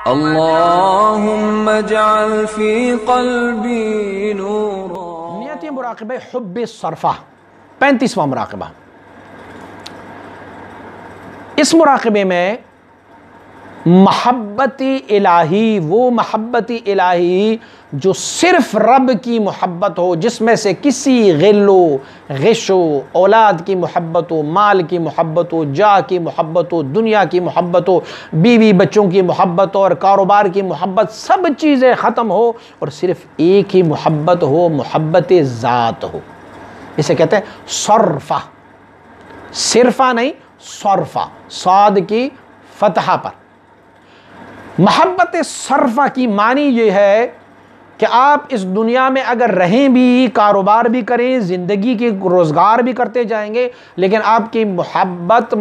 اللہم اجعل فی قلبی نورا۔ نیت مراقبہ حب صرفہ، 35واں مراقبہ۔ اس مراقبے میں محبت الہی، وہ محبت الہی جو صرف رب کی محبت ہو، جس میں سے کسی غل و غش ہو، اولاد کی محبت ہو، مال کی محبت ہو، جاہ کی محبت ہو، دنیا کی محبت ہو، بیوی بچوں کی محبت ہو اور کاروبار کی محبت، سب چیزیں ختم ہو اور صرف ایک ہی محبت ہو، محبت ذات ہو۔ اسے کہتے ہیں صرفہ، صرفہ نہیں صرفہ، صاد کی فتحہ پر۔ محبت صرفہ کی معنی یہ ہے کہ آپ اس دنیا میں اگر رہیں بھی، کاروبار بھی کریں، زندگی کے روزگار بھی کرتے جائیں گے، لیکن آپ کی محبت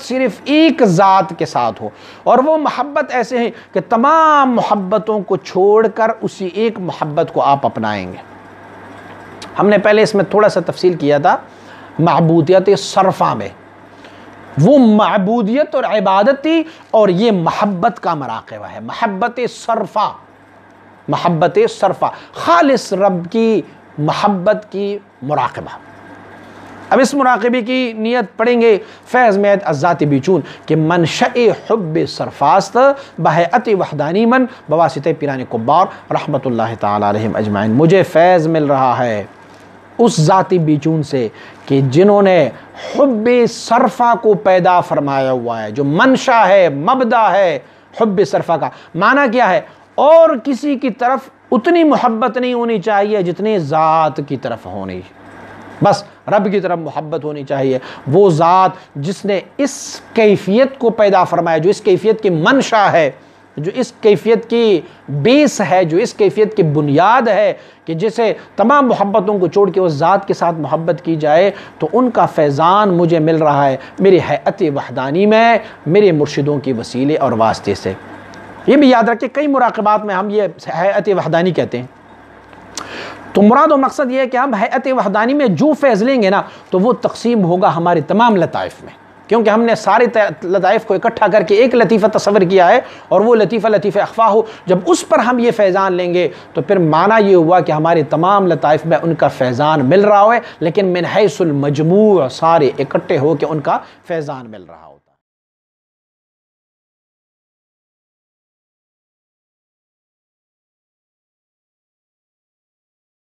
صرف ایک ذات کے ساتھ ہو، اور وہ محبت ایسے ہے کہ تمام محبتوں کو چھوڑ کر اسی ایک محبت کو آپ اپنائیں گے۔ ہم نے پہلے اس میں تھوڑا سا تفصیل کیا تھا معبودیت صرفہ میں، وہ معبودیت اور عبادت تھی، اور یہ محبت کا مراقبہ ہے، محبت صرفہ، محبت صرفہ، خالص رب کی محبت کی مراقبہ۔ اب اس مراقبے کی نیت پڑھیں گے فیض میت الذات بیچون کہ منشأ حب صرفاست بہیئت وحدانی من بواسطہ پیران کبار رحمت اللہ تعالی علیہم اجمعین۔ مجھے فیض مل رہا ہے اس ذاتی بیچون سے کہ جنہوں نے حب صرفہ کو پیدا فرمایا ہوا ہے، جو منشا ہے، مبدا ہے حب صرفہ کا۔ معنی کیا ہے؟ اور کسی کی طرف اتنی محبت نہیں ہونی چاہیے جتنی ذات کی طرف ہونی، بس رب کی طرف محبت ہونی چاہیے۔ وہ ذات جس نے اس کیفیت کو پیدا فرمایا، جو اس کیفیت کی منشا ہے، جو اس کیفیت کی بیس ہے، جو اس کیفیت کی بنیاد ہے کہ جسے تمام محبتوں کو چھوڑ کے اس ذات کے ساتھ محبت کی جائے، تو ان کا فیضان مجھے مل رہا ہے میری ہیئت وحدانی میں، میرے مرشدوں کی وسیلے اور واسطے سے۔ یہ بھی یاد رکھیں کئی مراقبات میں ہم یہ ہیئت وحدانی کہتے ہیں، تو مراد و مقصد یہ ہے کہ ہم ہیئت وحدانی میں جو فیض لیں گے نا تو وہ تقسیم ہوگا ہمارے تمام لطائف میں، کیونکہ ہم نے سارے لطائف کو اکٹھا کر کے ایک لطیفہ تصور کیا ہے، اور وہ لطیفہ لطیفہ اخفا ہو۔ جب اس پر ہم یہ فیضان لیں گے تو پھر معنی یہ ہوا کہ ہمارے تمام لطائف میں ان کا فیضان مل رہا ہے، لیکن من حیث المجموع سارے اکٹھے ہو کے ان کا فیضان مل رہا ہو۔